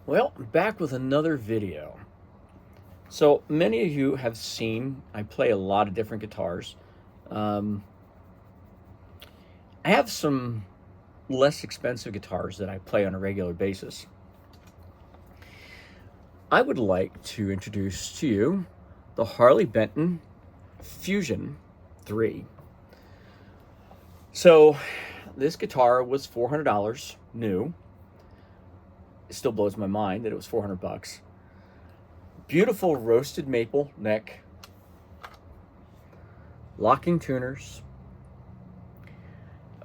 Well, back with another video. So many of you have seen I play a lot of different guitars. Um, I have some less expensive guitars that I play on a regular basis. I would like to introduce to you the Harley Benton Fusion 3. So this guitar was $400 new. It still blows my mind that it was 400 bucks. Beautiful roasted maple neck, locking tuners.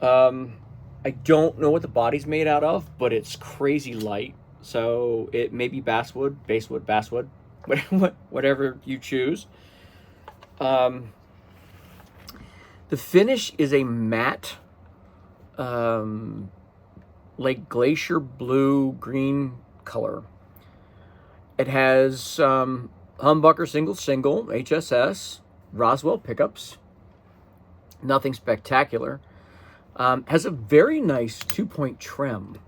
I don't know what the body's made out of, but it's crazy light. So it may be basswood, whatever you choose. The finish is a matte, like glacier blue green color. It has humbucker single HSS Roswell pickups. Nothing spectacular. Has a very nice 2-point trim.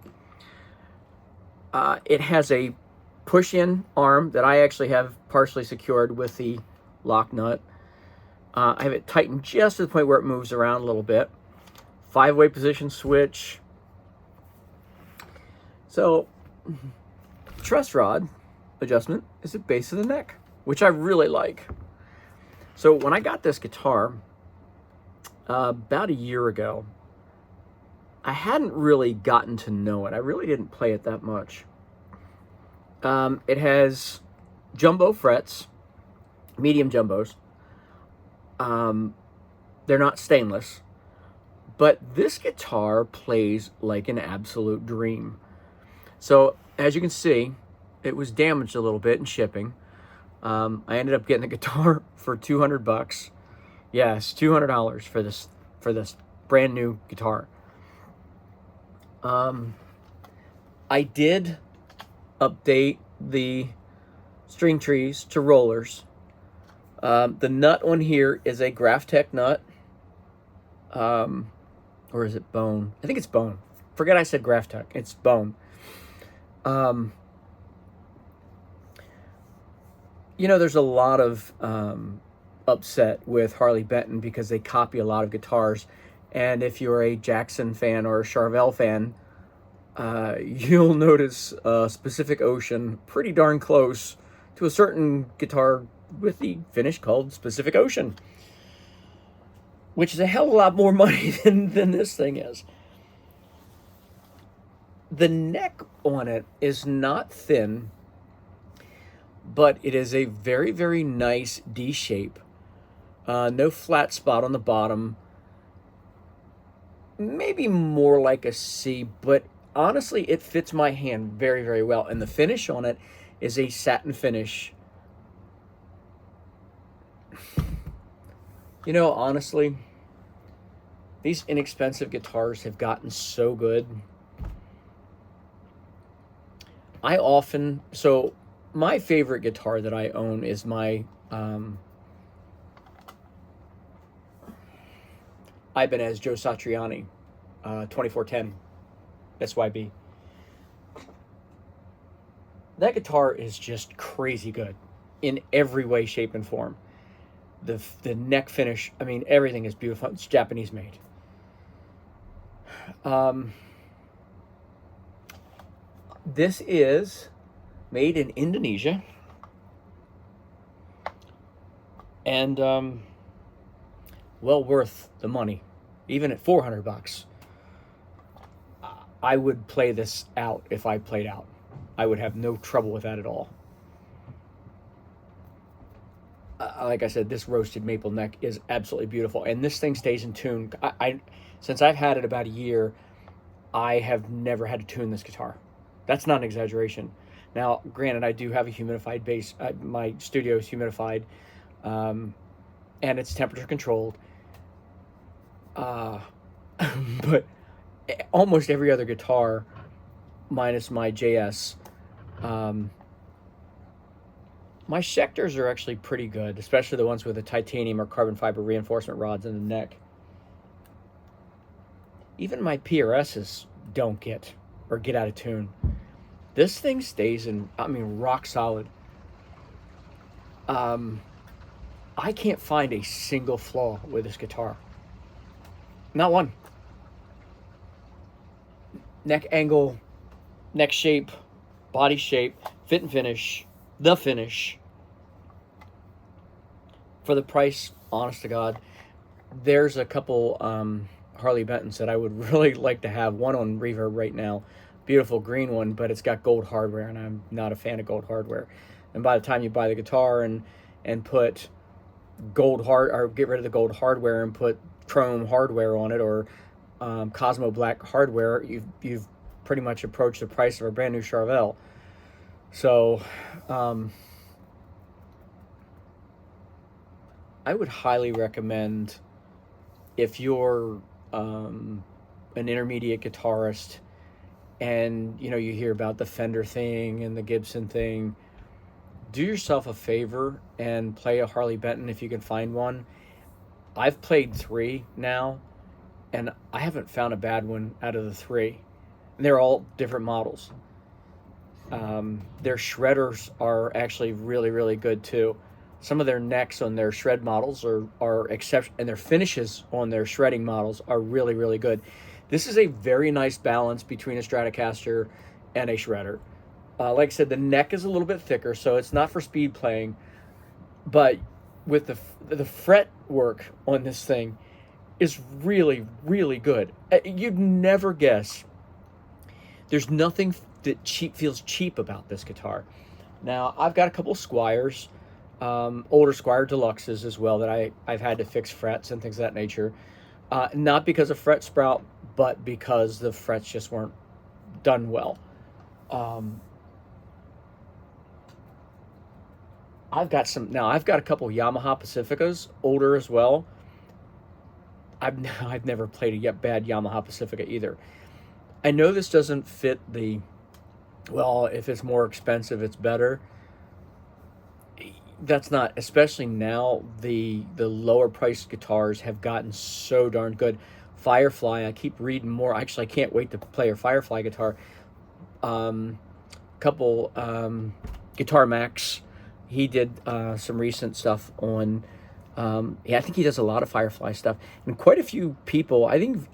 It has a push-in arm that I actually have partially secured with the lock nut. I have it tightened just to the point where it moves around a little bit. 5-way position switch. So, truss rod adjustment is at base of the neck, which I really like. So when I got this guitar about a year ago, I hadn't really gotten to know it. I really didn't play it that much. It has jumbo frets, medium jumbos. They're not stainless, but this guitar plays like an absolute dream. So as you can see, it was damaged a little bit in shipping. I ended up getting the guitar for 200 bucks. Yes, $200 for this brand new guitar. I did update the string trees to rollers. The nut on here is a Graphtec nut. Or is it bone? I think it's bone. Forget I said Graphtec. It's bone. You know, there's a lot of upset with Harley Benton because they copy a lot of guitars. And if you're a Jackson fan or a Charvel fan, you'll notice Pacific Ocean pretty darn close to a certain guitar with the finish called Pacific Ocean, which is a hell of a lot more money than this thing is. The neck on it is not thin, but it is a very, very nice D shape. No flat spot on the bottom. Maybe more like a C, but honestly, it fits my hand very, very well. And the finish on it is a satin finish. You know, honestly, these inexpensive guitars have gotten so good. So my favorite guitar that I own is my Ibanez Joe Satriani 2410 SYB. That guitar is just crazy good in every way, shape, and form. The neck finish, I mean, everything is beautiful. It's Japanese made. This is made in Indonesia. And well worth the money. Even at 400 bucks. I would play this out if I played out. I would have no trouble with that at all. Like I said, this roasted maple neck is absolutely beautiful, and this thing stays in tune. Since I've had it about a year, I have never had to tune this guitar. That's not an exaggeration. Now, granted, I do have a humidified base. My studio is humidified, and it's temperature controlled. But almost every other guitar, minus my JS, my Schecters are actually pretty good, especially the ones with the titanium or carbon fiber reinforcement rods in the neck. Even my PRSs don't get out of tune. This thing stays in, I mean, rock solid. I can't find a single flaw with this guitar. Not one. Neck angle, neck shape, body shape, fit and finish, the finish. For the price, honest to God, there's a couple Harley Bentons that I would really like to have. One on Reverb right now, beautiful green one, but it's got gold hardware, and I'm not a fan of gold hardware. And by the time you buy the guitar and put or get rid of the gold hardware and put chrome hardware on it, or Cosmo black hardware, you've pretty much approached the price of a brand new Charvel. So I would highly recommend, if you're an intermediate guitarist and you hear about the Fender thing and the Gibson thing, do yourself a favor and play a Harley Benton if you can find one. I've played 3 now, and I haven't found a bad one out of the 3. And they're all different models. Their shredders are actually really, really good too. Some of their necks on their shred models are exceptional, and their finishes on their shredding models are really, really good. This is a very nice balance between a Stratocaster and a shredder. Like I said, the neck is a little bit thicker, so it's not for speed playing. But with the fret work on this thing is really, really good. You'd never guess. There's nothing that feels cheap about this guitar. Now, I've got a couple Squires, older Squire Deluxes as well, that I've had to fix frets and things of that nature. Not because of fret sprout, but because the frets just weren't done well. I've got a couple Yamaha Pacificas, older as well. I've never played a bad Yamaha Pacifica either. I know this doesn't fit if it's more expensive, it's better. That's not, especially now, the lower priced guitars have gotten so darn good. Firefly, I keep reading more. Actually, I can't wait to play a Firefly guitar. Couple Guitar Max, he did some recent stuff on, I think he does a lot of Firefly stuff. And quite a few people, I think,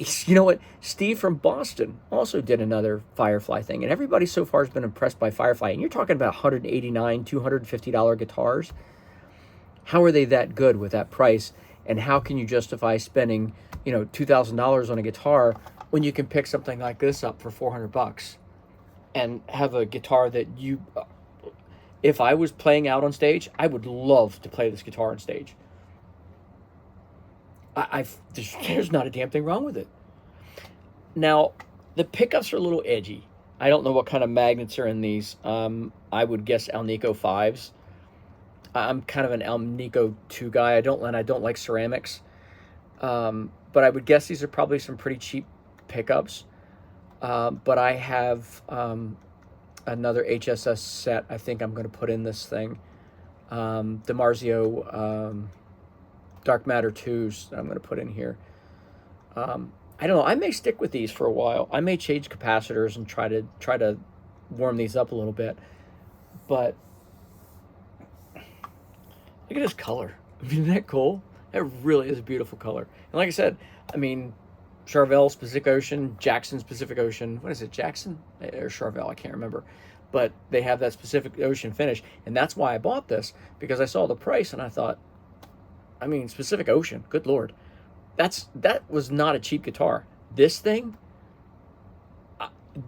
Steve from Boston also did another Firefly thing. And everybody so far has been impressed by Firefly. And you're talking about $189, $250 guitars. How are they that good with that price? And how can you justify spending, $2,000 on a guitar when you can pick something like this up for $400 and have a guitar that if I was playing out on stage, I would love to play this guitar on stage. There's not a damn thing wrong with it. Now, the pickups are a little edgy. I don't know what kind of magnets are in these. I would guess Alnico 5s. I'm kind of an Alnico 2 guy. I don't like ceramics. But I would guess these are probably some pretty cheap pickups. But I have another HSS set I think I'm going to put in this thing. DiMarzio Dark Matter 2s that I'm going to put in here. I don't know. I may stick with these for a while. I may change capacitors and try to warm these up a little bit. But look at this color. Isn't that cool? That really is a beautiful color. And like I said, Charvel's Pacific Ocean, Jackson's Pacific Ocean. What is it, Jackson or Charvel? I can't remember. But they have that Pacific Ocean finish, and that's why I bought this, because I saw the price and I thought, Pacific Ocean, good Lord. That was not a cheap guitar. This thing,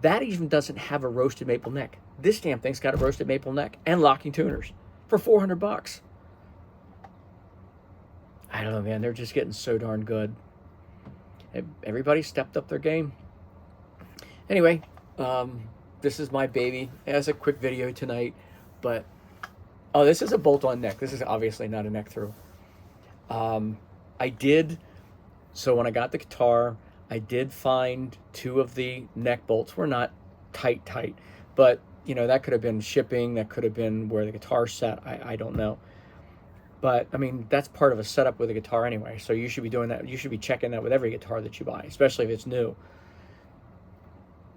that even doesn't have a roasted maple neck. This damn thing's got a roasted maple neck and locking tuners for $400. I don't know, man. They're just getting so darn good. Everybody stepped up their game. Anyway, this is my baby. It has a quick video tonight, but this is a bolt-on neck. This is obviously not a neck through. So when I got the guitar, I did find 2 of the neck bolts. Were not tight, but that could have been shipping. That could have been where the guitar's set. I don't know. But that's part of a setup with a guitar anyway. So you should be doing that. You should be checking that with every guitar that you buy, especially if it's new.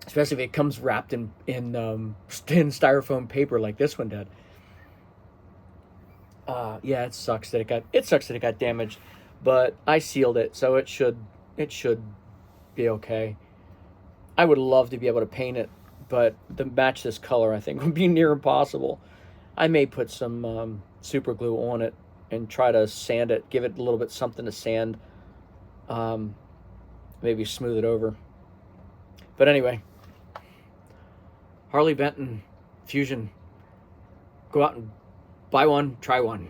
especially if it comes wrapped in thin styrofoam paper like this one did. Yeah, it sucks that it got damaged, but I sealed it, so it should be okay. I would love to be able to paint it, but to match this color, I think would be near impossible. I may put some super glue on it and try to sand it, give it a little bit something to sand, maybe smooth it over. But anyway, Harley Benton Fusion. Go out and buy one, try one.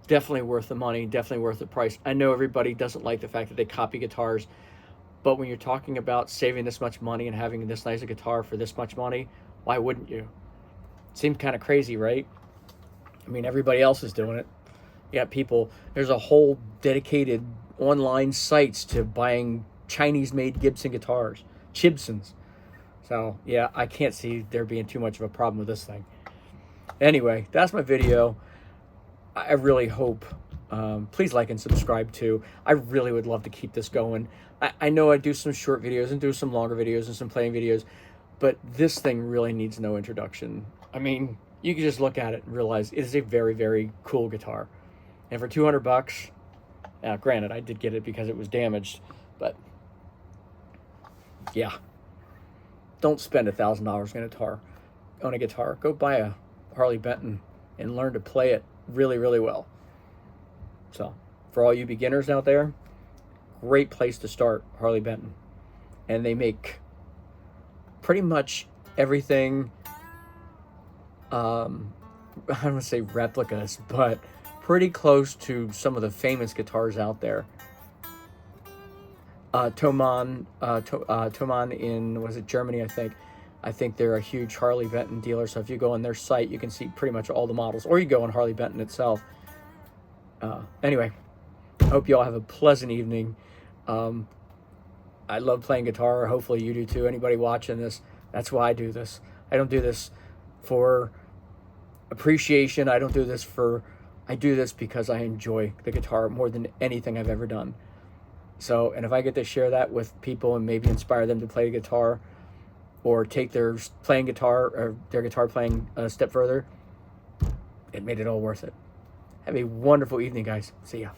Definitely worth the money, definitely worth the price. I know everybody doesn't like the fact that they copy guitars, but when you're talking about saving this much money and having this nice a guitar for this much money, why wouldn't you? Seems kind of crazy, right? I mean, everybody else is doing it. You got people, there's a whole dedicated online sites to buying Chinese-made Gibson guitars, Chibsons. So, yeah, I can't see there being too much of a problem with this thing. Anyway, that's my video. I really hope, please like and subscribe too. I really would love to keep this going. I know I do some short videos and do some longer videos and some playing videos, but this thing really needs no introduction. I mean, you can just look at it and realize it is a very, very cool guitar. And for 200 bucks, granted, I did get it because it was damaged, but yeah. Don't spend $1,000 on a guitar. Go buy a Harley Benton and learn to play it really, really well. So, for all you beginners out there, great place to start, Harley Benton. And they make pretty much everything, I don't want to say replicas, but pretty close to some of the famous guitars out there. Thomann in, was it Germany, I think. I think they're a huge Harley Benton dealer, so if you go on their site, you can see pretty much all the models, or you go on Harley Benton itself. Anyway, I hope you all have a pleasant evening. I love playing guitar. Hopefully you do too. Anybody watching this, that's why I do this. I don't do this for appreciation. I do this because I enjoy the guitar more than anything I've ever done. So, and if I get to share that with people and maybe inspire them to play guitar or take their playing guitar or their guitar playing a step further, it made it all worth it. Have a wonderful evening, guys. See ya.